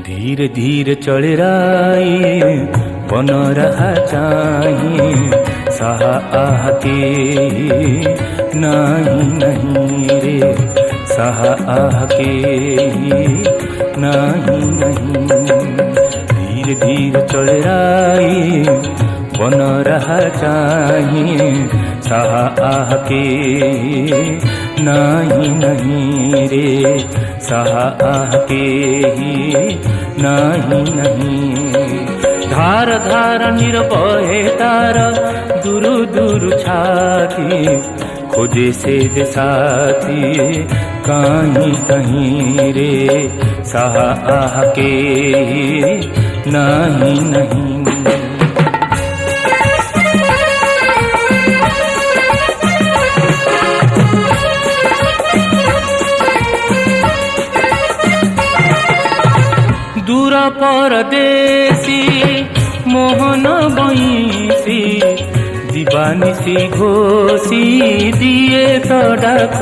धीरे धीरे चल राई बन रहा चाहिए सहा आह के नहीं नहीं रे सहा आह के नहीं नहीं। धीरे धीरे चल राई बन रहा चाहिए सहा आह के नहीं नहीं रे सहा आह के नहीं नहीं। धार धार निर्भय तार दूर दूर छाती खोजे से दे साथी कहीं कहीं रे सहा आह के नहीं नहीं। दूर परदेसी मोहन बईसी दिवानिसी घोषी दिए तो डाक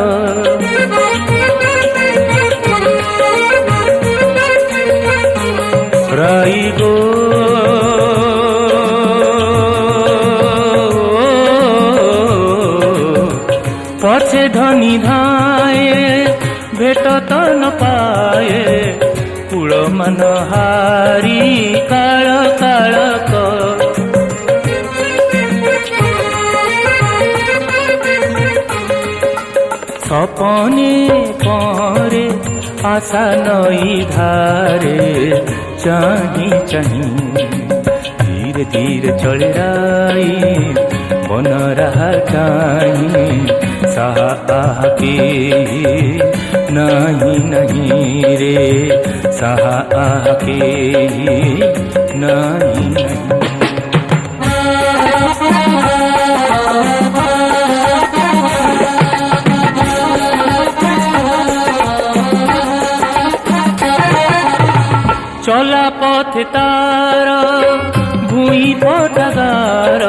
राई गो पछे धनी धाए भेट तो न पाए कूल मनहारी काल काल सपने परे आशा नई धारे चाही चाही धीरे धीरे चल राई बन रहा चाहिए सहा आह के नहीं नहीं रे सहा आह के नहीं नहीं। चला पथ तार भूई पटागार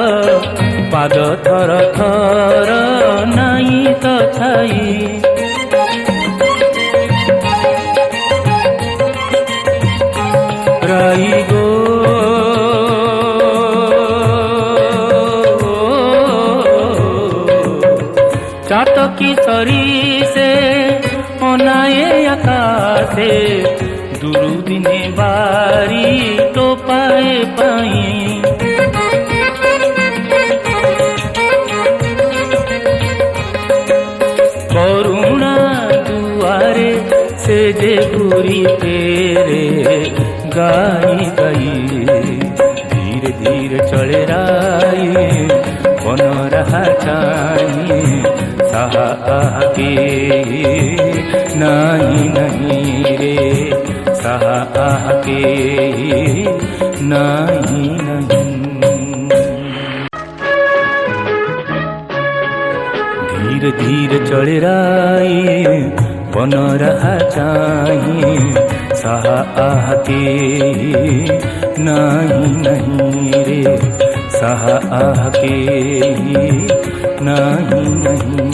पाद थर थर नहीं तो छाई राई गो चातकी सरी से अनाए आकाशे दुरुदिने बारी तो पाए पाई करुणा दुआरे से जे पूरी तेरे गाई गई धीरे धीरे चल राई बन रहा चाहिए सहा आह के नहीं नहीं रे सहा आह के नहीं नहीं। धीरे धीरे चल राई बन रहा चाहिए सहा आह के नहीं नहीं रे सहा आह के नहीं नहीं।